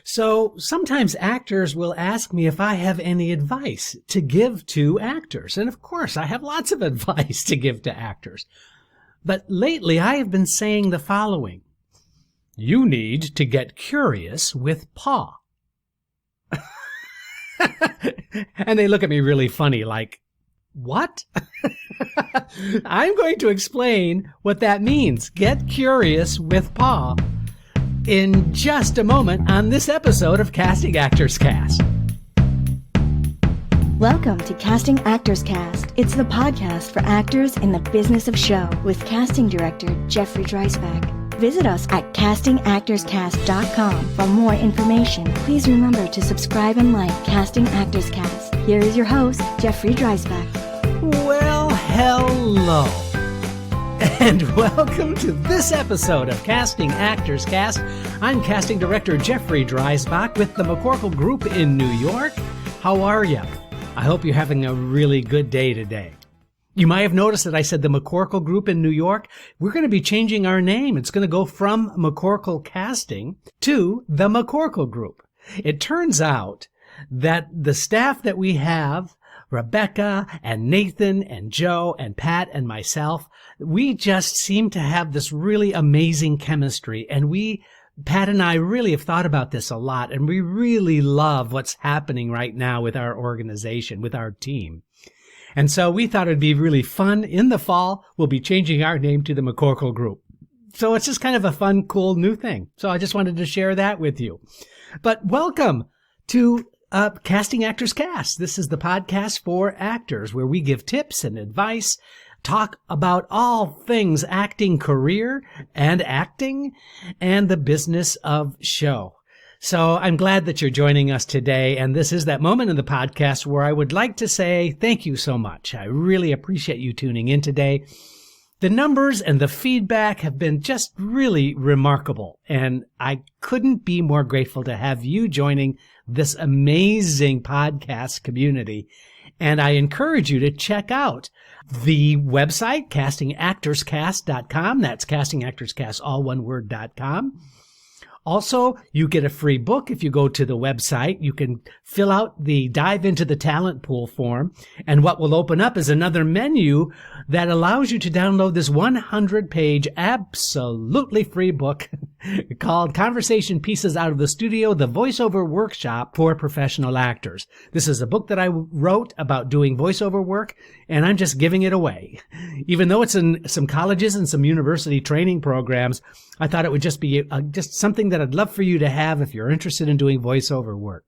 So sometimes actors will ask me if I have any advice to give to actors. And of course, I have lots of advice to give to actors. But lately, I have been saying the following. You need to get curious with PAW. And they look at me really funny, like, what? I'm going to explain what that means. Get curious with PAW in just a moment on this episode of Casting Actors Cast. Welcome to Casting Actors Cast. It's the podcast for actors in the business of show with casting director Jeffrey Dreisbach. Visit us at castingactorscast.com for more information. Please remember to subscribe and like Casting Actors Cast. Here is your host, Jeffrey Dreisbach. Well, hello, and welcome to this episode of Casting Actors Cast. I'm casting director Jeffrey Dreisbach with the McCorkle Group in New York. How are you? I hope you're having a really good day today. You might have noticed that I said the McCorkle Group in New York. We're going to be changing our name. It's going to go from McCorkle Casting to the McCorkle Group. It turns out that the staff that we have, Rebecca and Nathan and Joe and Pat and myself, we just seem to have this really amazing chemistry. And Pat and I really have thought about this a lot, and we really love what's happening right now with our organization, with our team. And so we thought it'd be really fun. In the fall, we'll be changing our name to the McCorkle Group. So it's just kind of a fun, cool new thing. So I just wanted to share that with you. But welcome to Casting Actors Cast. This is the podcast for actors where we give tips and advice, talk about all things acting career and acting and the business of show. So I'm glad that you're joining us today, and this is that moment in the podcast where I would like to say thank you so much. I really appreciate you tuning in today. The numbers and the feedback have been just really remarkable, and I couldn't be more grateful to have you joining this amazing podcast community. And I encourage you to check out the website, castingactorscast.com. That's castingactorscast, all one word.com. Also, you get a free book if you go to the website. You can fill out the Dive into the Talent Pool form, and what will open up is another menu that allows you to download this 100-page, absolutely free book called Conversation Pieces Out of the Studio, the Voiceover Workshop for Professional Actors. This is a book that I wrote about doing voiceover work, and I'm just giving it away. Even though it's in some colleges and some university training programs, I thought it would just be just something that I'd love for you to have if you're interested in doing voiceover work.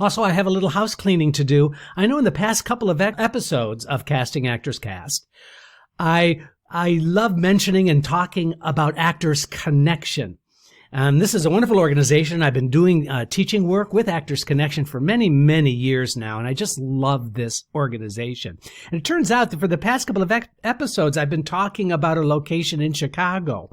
Also, I have a little house cleaning to do. I know in the past couple of episodes of Casting Actors Cast, I love mentioning and talking about Actors Connection. This is a wonderful organization. I've been doing teaching work with Actors Connection for many, many years now, and I just love this organization. And it turns out that for the past couple of episodes, I've been talking about a location in Chicago.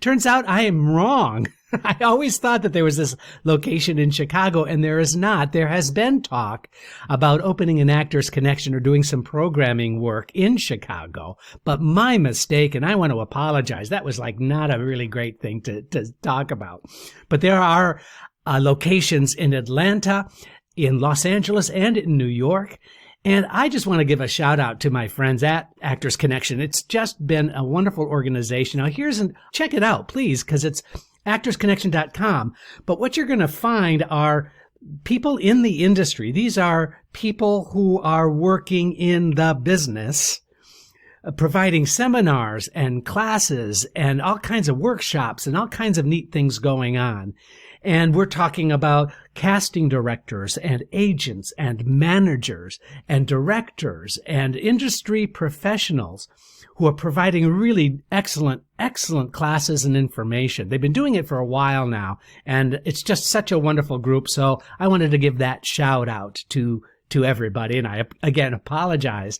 Turns out I am wrong. I always thought that there was this location in Chicago, and there is not. There has been talk about opening an Actors Connection or doing some programming work in Chicago, but my mistake, and I want to apologize. That was like not a really great thing to talk about. But there are locations in Atlanta, in Los Angeles, and in New York. And I just want to give a shout out to my friends at Actors Connection. It's just been a wonderful organization. Now check it out, please, because it's actorsconnection.com. But what you're going to find are people in the industry. These are people who are working in the business, providing seminars and classes and all kinds of workshops and all kinds of neat things going on. And we're talking about casting directors and agents and managers and directors and industry professionals who are providing really excellent classes and information. They've been doing it for a while now, and it's just such a wonderful group. So I wanted to give that shout out to everybody. And I, again, apologize.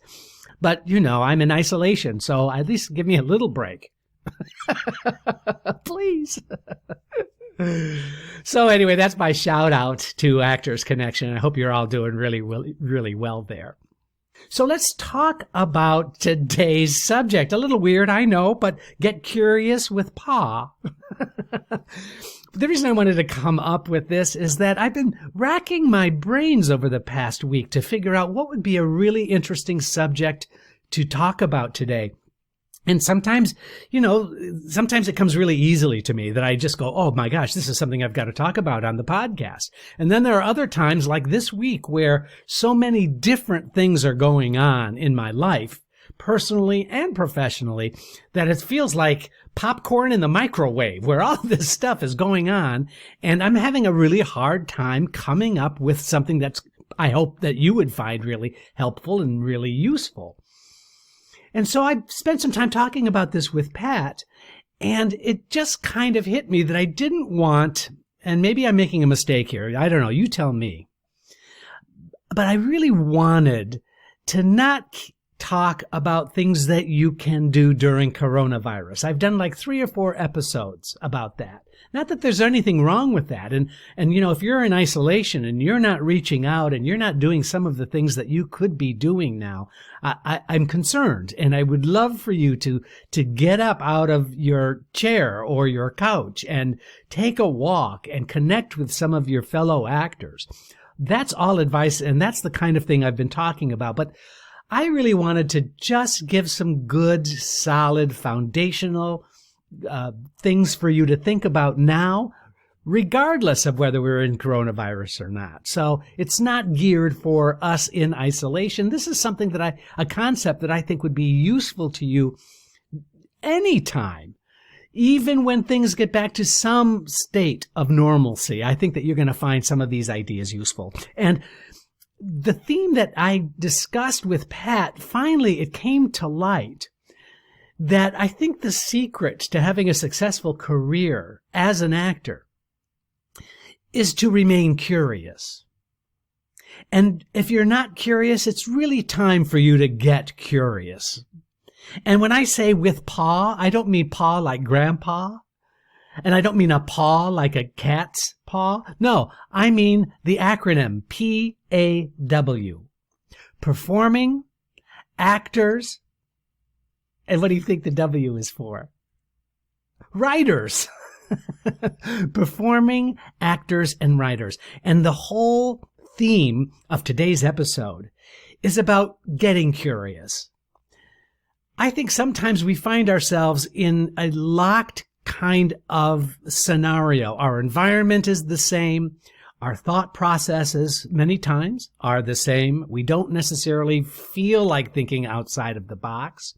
But, I'm in isolation, so at least give me a little break. Please. So anyway, that's my shout out to Actors Connection. I hope you're all doing really, really, really well there. So let's talk about today's subject. A little weird, I know, but get curious with PAW. The reason I wanted to come up with this is that I've been racking my brains over the past week to figure out what would be a really interesting subject to talk about today. And sometimes, sometimes it comes really easily to me that I just go, oh my gosh, this is something I've got to talk about on the podcast. And then there are other times like this week where so many different things are going on in my life, personally and professionally, that it feels like popcorn in the microwave where all this stuff is going on. And I'm having a really hard time coming up with something that's, I hope that you would find really helpful and really useful. And so I spent some time talking about this with Pat, and it just kind of hit me that I didn't want, and maybe I'm making a mistake here, I don't know, you tell me, but I really wanted to not talk about things that you can do during coronavirus. I've done like 3 or 4 episodes about that. Not that there's anything wrong with that. And if you're in isolation and you're not reaching out and you're not doing some of the things that you could be doing now, I'm concerned. And I would love for you to get up out of your chair or your couch and take a walk and connect with some of your fellow actors. That's all advice. And that's the kind of thing I've been talking about. But I really wanted to just give some good, solid, foundational things for you to think about now, regardless of whether we're in coronavirus or not. So it's not geared for us in isolation. This is something that a concept that I think would be useful to you anytime, even when things get back to some state of normalcy. I think that you're going to find some of these ideas useful. And the theme that I discussed with Pat, finally it came to light that I think the secret to having a successful career as an actor is to remain curious. And if you're not curious, it's really time for you to get curious. And when I say with PAW, I don't mean paw like grandpa. And I don't mean a paw like a cat's paw. No, I mean the acronym PAW. Performing, actors, and what do you think the W is for? Writers. Performing, actors, and writers. And the whole theme of today's episode is about getting curious. I think sometimes we find ourselves in a locked kind of scenario. Our environment is the same. Our thought processes many times are the same. We don't necessarily feel like thinking outside of the box.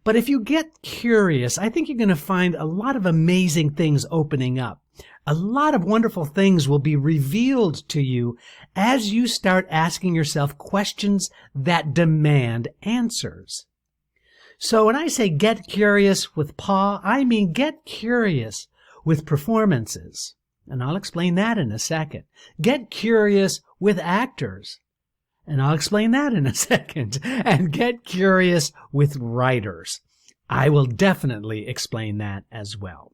But if you get curious, I think you're going to find a lot of amazing things opening up. A lot of wonderful things will be revealed to you as you start asking yourself questions that demand answers. So when I say get curious with PAW, I mean get curious with performances. And I'll explain that in a second. Get curious with actors. And I'll explain that in a second. And get curious with writers. I will definitely explain that as well.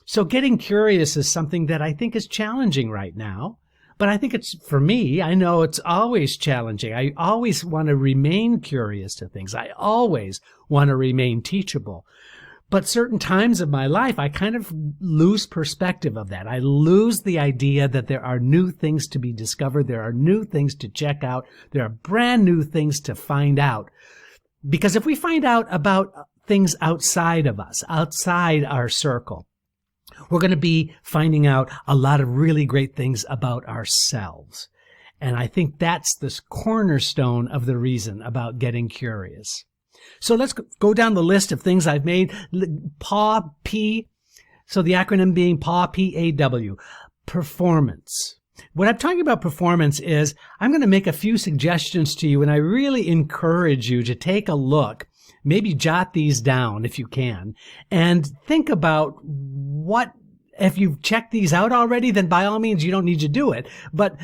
So getting curious is something that I think is challenging right now. But I think it's, for me, I know it's always challenging. I always want to remain curious to things. I always want to remain teachable. But certain times of my life, I kind of lose perspective of that. I lose the idea that there are new things to be discovered. There are new things to check out. There are brand new things to find out. Because if we find out about things outside of us, outside our circle, we're going to be finding out a lot of really great things about ourselves. And I think that's the cornerstone of the reason about getting curious. So let's go down the list of things I've made. PAW, P, so the acronym being PAW, P-A-W, performance. When I'm talking about performance is I'm going to make a few suggestions to you, and I really encourage you to take a look, maybe jot these down if you can, and think about what, if you've checked these out already, then by all means you don't need to do it. But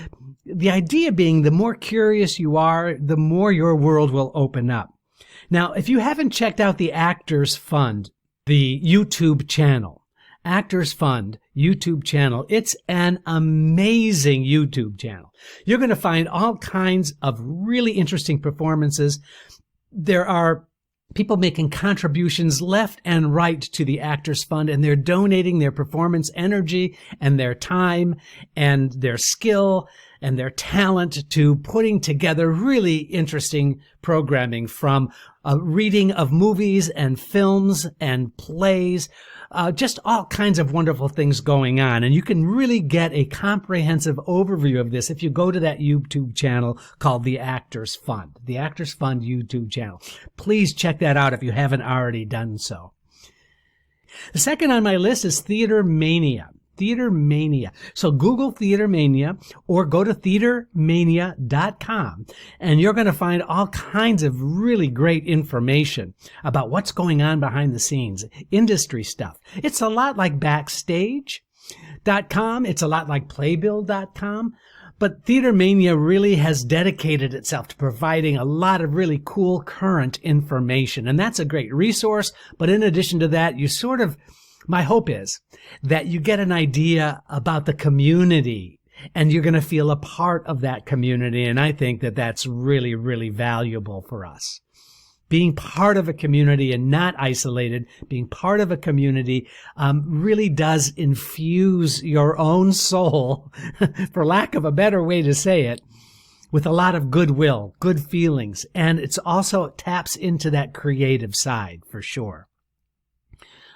the idea being the more curious you are, the more your world will open up. Now, if you haven't checked out the Actors Fund, the YouTube channel, Actors Fund YouTube channel. It's an amazing YouTube channel. You're going to find all kinds of really interesting performances. There are people making contributions left and right to the Actors Fund, and they're donating their performance energy and their time and their skill and their talent to putting together really interesting programming, from reading of movies and films and plays, just all kinds of wonderful things going on. And you can really get a comprehensive overview of this if you go to that YouTube channel called The Actors Fund, the Actors Fund YouTube channel. Please check that out if you haven't already done so. The second on my list is Theater Mania. Theater Mania. So Google Theater Mania or go to theatermania.com, and you're going to find all kinds of really great information about what's going on behind the scenes, industry stuff. It's a lot like Backstage.com. It's a lot like Playbill.com. But Theater Mania really has dedicated itself to providing a lot of really cool current information. And that's a great resource. But in addition to that, my hope is that you get an idea about the community and you're going to feel a part of that community. And I think that that's really, really valuable for us. Being part of a community and not isolated, being part of a community really does infuse your own soul, for lack of a better way to say it, with a lot of goodwill, good feelings. And it's also taps into that creative side for sure.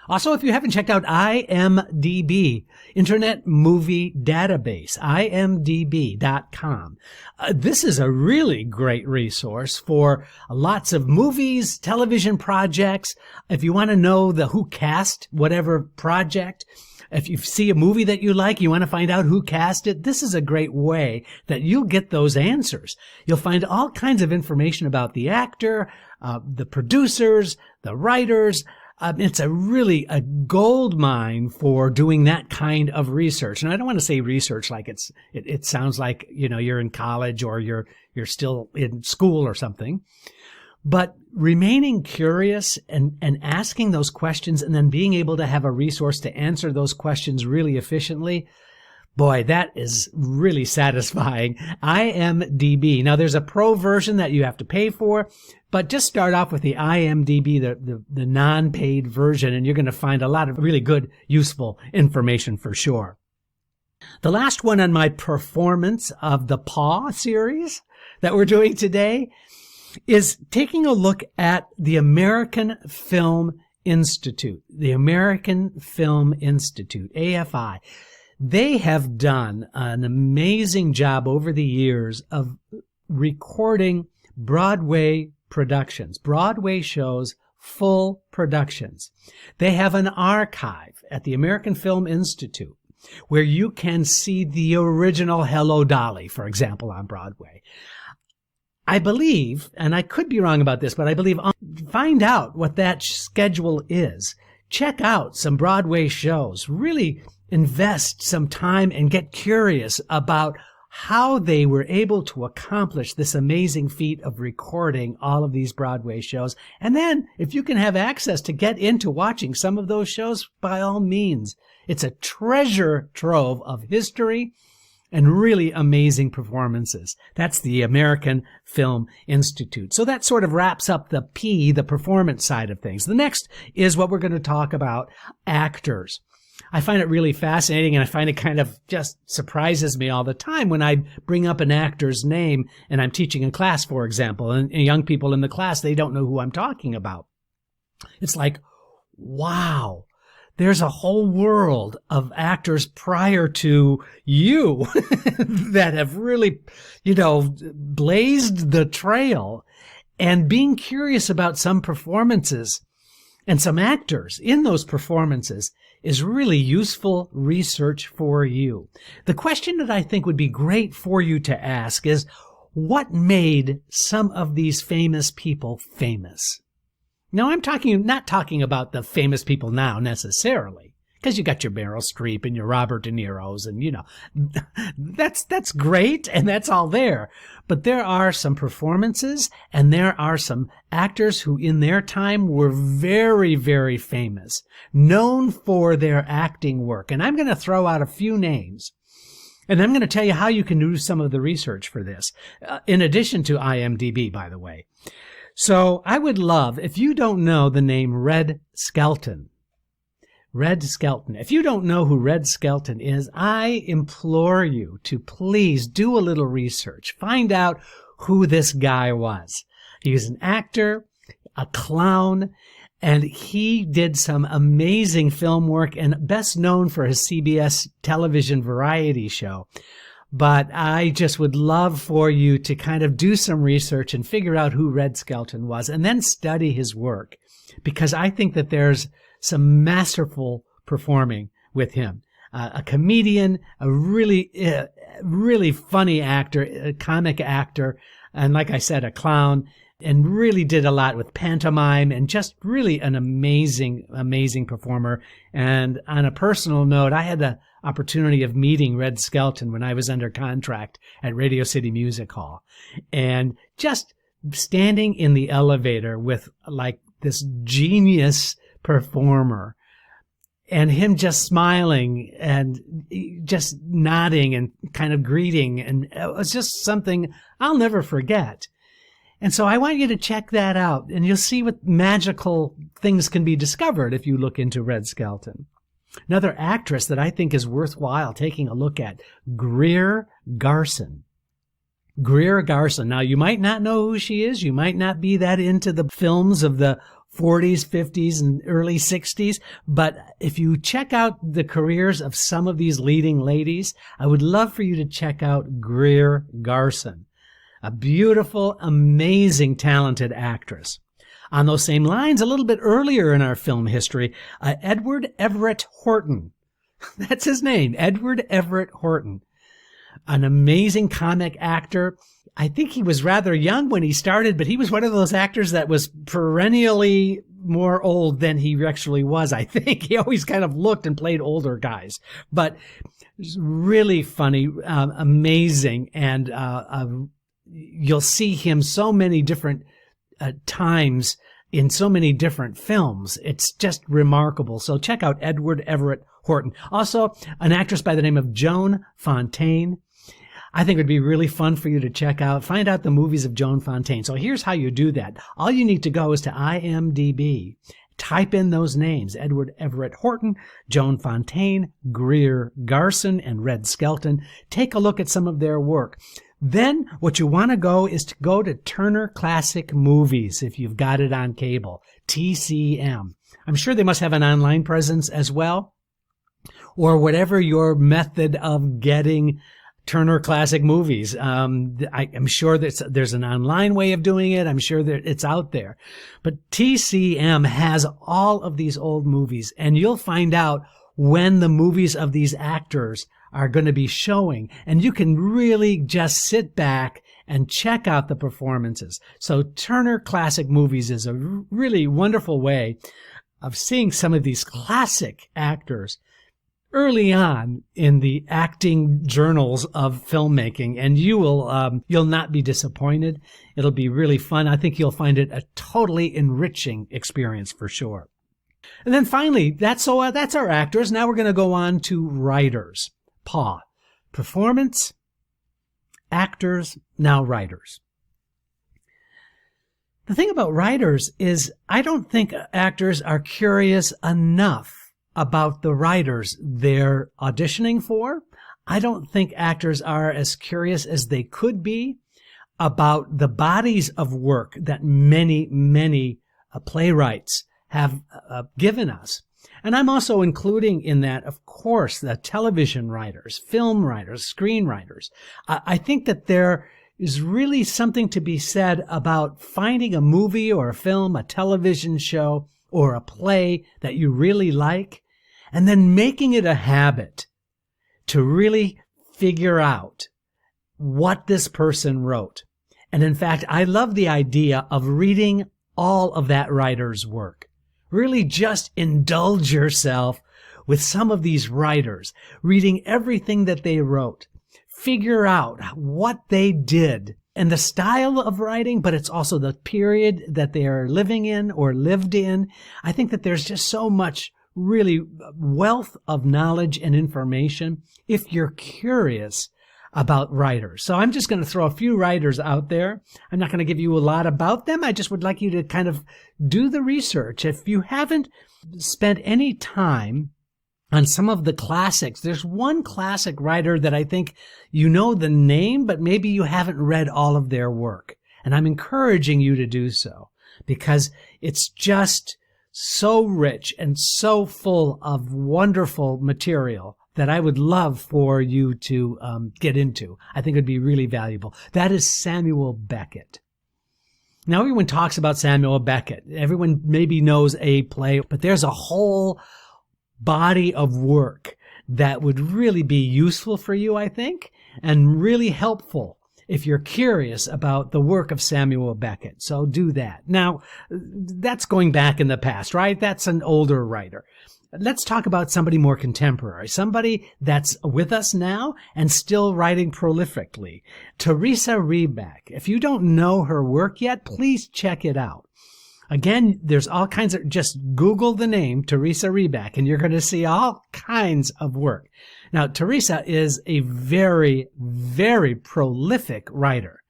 Also, if you haven't checked out IMDb, Internet Movie Database, imdb.com. This is a really great resource for lots of movies, television projects. If you want to know who cast whatever project, if you see a movie that you like, you want to find out who cast it, this is a great way that you'll get those answers. You'll find all kinds of information about the actor, the producers, the writers. It's really a gold mine for doing that kind of research. And I don't want to say research like it sounds like, you're in college or you're still in school or something. But remaining curious and asking those questions and then being able to have a resource to answer those questions really efficiently, boy, that is really satisfying. IMDb. Now, there's a pro version that you have to pay for, but just start off with the IMDb, the non-paid version, and you're going to find a lot of really good, useful information for sure. The last one on my performance of the PAW series that we're doing today is taking a look at the American Film Institute. The American Film Institute, AFI. They have done an amazing job over the years of recording Broadway productions, Broadway shows, full productions. They have an archive at the American Film Institute where you can see the original Hello, Dolly, for example, on Broadway. I believe, and I could be wrong about this, but I believe, find out what that schedule is. Check out some Broadway shows. Really invest some time and get curious about how they were able to accomplish this amazing feat of recording all of these Broadway shows. And then, if you can have access to get into watching some of those shows, by all means. It's a treasure trove of history and really amazing performances. That's the American Film Institute. So that sort of wraps up the performance side of things. The next is what we're going to talk about, actors. I find it really fascinating, and I find it kind of just surprises me all the time when I bring up an actor's name and I'm teaching a class, for example, and young people in the class, they don't know who I'm talking about. It's like, wow, there's a whole world of actors prior to you that have really, blazed the trail. And being curious about some performances and some actors in those performances is really useful research for you. The question that I think would be great for you to ask is, what made some of these famous people famous? Now, I'm not talking about the famous people now necessarily, Because you got your Meryl Streep and your Robert De Niro's and, that's great and that's all there. But there are some performances and there are some actors who in their time were very, very famous, known for their acting work. And I'm going to throw out a few names. And I'm going to tell you how you can do some of the research for this, in addition to IMDb, by the way. So I would love, if you don't know the name Red Skelton. If you don't know who Red Skelton is, I implore you to please do a little research. Find out who this guy was. He was an actor, a clown, and he did some amazing film work and best known for his CBS television variety show. But I just would love for you to kind of do some research and figure out who Red Skelton was and then study his work, because I think that there's some masterful performing with him. A comedian, a really funny actor, a comic actor, and like I said, a clown, and really did a lot with pantomime and just really an amazing, amazing performer. And on a personal note, I had the opportunity of meeting Red Skelton when I was under contract at Radio City Music Hall. And just standing in the elevator with like this genius performer and him just smiling and just nodding and kind of greeting. And it was just something I'll never forget. And so I want you to check that out, and you'll see what magical things can be discovered if you look into Red Skelton. Another actress that I think is worthwhile taking a look at, Greer Garson. Greer Garson. Now, you might not know who she is. You might not be that into the films of the 40s, 50s, and early 60s. But if you check out the careers of some of these leading ladies, I would love for you to check out Greer Garson. A beautiful, amazing, talented actress. On those same lines, a little bit earlier in our film history, Edward Everett Horton. That's his name, Edward Everett Horton. An amazing comic actor. I think he was rather young when he started, but he was one of those actors that was perennially more old than he actually was, I think. He always kind of looked and played older guys. But really funny, amazing, and you'll see him so many different times in so many different films. It's just remarkable. So check out Edward Everett Horton. Also, an actress by the name of Joan Fontaine. I think it would be really fun for you to check out. Find out the movies of Joan Fontaine. So here's how you do that. All you need to go is to IMDb. Type in those names, Edward Everett Horton, Joan Fontaine, Greer Garson, and Red Skelton. Take a look at some of their work. Then what you want to go is to go to Turner Classic Movies if you've got it on cable, TCM. I'm sure they must have an online presence as well, or whatever your method of getting Turner Classic Movies. I'm sure that there's an online way of doing it. I'm sure that it's out there. But TCM has all of these old movies, and you'll find out when the movies of these actors are going to be showing, and you can really just sit back and check out the performances. So Turner Classic Movies is a really wonderful way of seeing some of these classic actors early on in the acting journals of filmmaking, and you'll not be disappointed. It'll be really fun. I think you'll find it a totally enriching experience for sure. And then finally, that's our actors. Now we're going to go on to writers. PAW. Performance, actors, now writers. The thing about writers is I don't think actors are curious enough about the writers they're auditioning for. I don't think actors are as curious as they could be about the bodies of work that many, many playwrights have given us. And I'm also including in that, of course, the television writers, film writers, screenwriters. I think that there is really something to be said about finding a movie or a film, a television show, or a play that you really like, and then making it a habit to really figure out what this person wrote. And in fact, I love the idea of reading all of that writer's work. Really just indulge yourself with some of these writers, reading everything that they wrote, figure out what they did and the style of writing, but it's also the period that they are living in or lived in. I think that there's just so much really wealth of knowledge and information if you're curious about writers. So I'm just going to throw a few writers out there. I'm not going to give you a lot about them. I just would like you to kind of do the research. If you haven't spent any time on some of the classics, there's one classic writer that I think you know the name, but maybe you haven't read all of their work. And I'm encouraging you to do so because it's just so rich and so full of wonderful material that I would love for you to get into. I think it would be really valuable. That is Samuel Beckett. Now, everyone talks about Samuel Beckett. Everyone maybe knows a play, but there's a whole body of work that would really be useful for you, I think, and really helpful if you're curious about the work of Samuel Beckett. So do that. Now, that's going back in the past, right? That's an older writer. Let's talk about somebody more contemporary, somebody that's with us now and still writing prolifically. Teresa Reback. If you don't know her work yet, please check it out. Again, there's all kinds of, just Google the name Teresa Reback and you're going to see all kinds of work. Now, Teresa is a very, very prolific writer.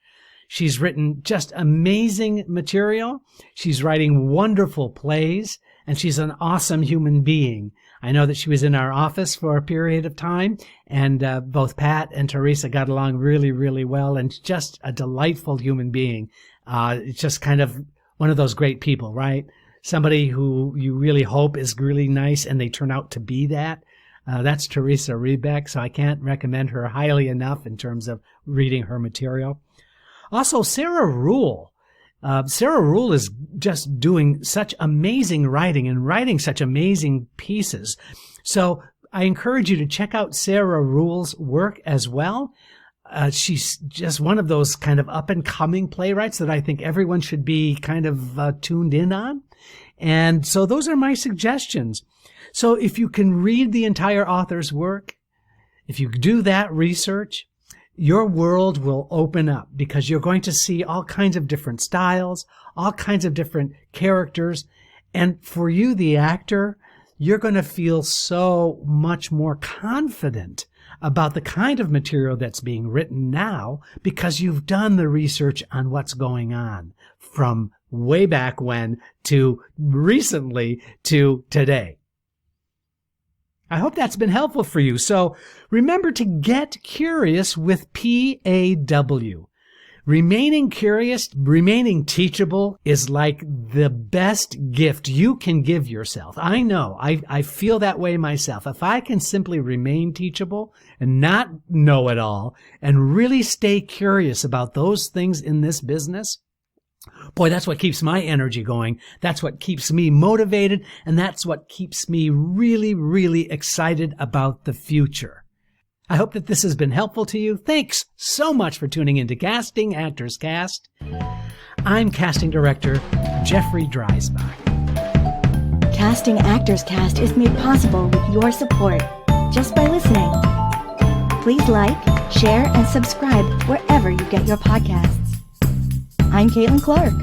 She's written just amazing material. She's writing wonderful plays, and she's an awesome human being. I know that she was in our office for a period of time, and both Pat and Teresa got along really, really well, and just a delightful human being. It's just kind of one of those great people, right? Somebody who you really hope is really nice, and they turn out to be that. That's Teresa Reback, so I can't recommend her highly enough in terms of reading her material. Also, Sarah Rule. Sarah Rule is just doing such amazing writing and writing such amazing pieces. So I encourage you to check out Sarah Rule's work as well. She's just one of those kind of up-and-coming playwrights that I think everyone should be kind of tuned in on. And so those are my suggestions. So if you can read the entire author's work, if you do that research, your world will open up because you're going to see all kinds of different styles, all kinds of different characters. And for you, the actor, you're going to feel so much more confident about the kind of material that's being written now because you've done the research on what's going on from way back when to recently to today. I hope that's been helpful for you. So remember to get curious with PAW. Remaining curious, remaining teachable is like the best gift you can give yourself. I know. I feel that way myself. If I can simply remain teachable and not know it all and really stay curious about those things in this business, boy, that's what keeps my energy going. That's what keeps me motivated. And that's what keeps me really, really excited about the future. I hope that this has been helpful to you. Thanks so much for tuning in to Casting Actors Cast. I'm casting director Jeffrey Dreisbach. Casting Actors Cast is made possible with your support just by listening. Please like, share, and subscribe wherever you get your podcasts. I'm Caitlin Clark.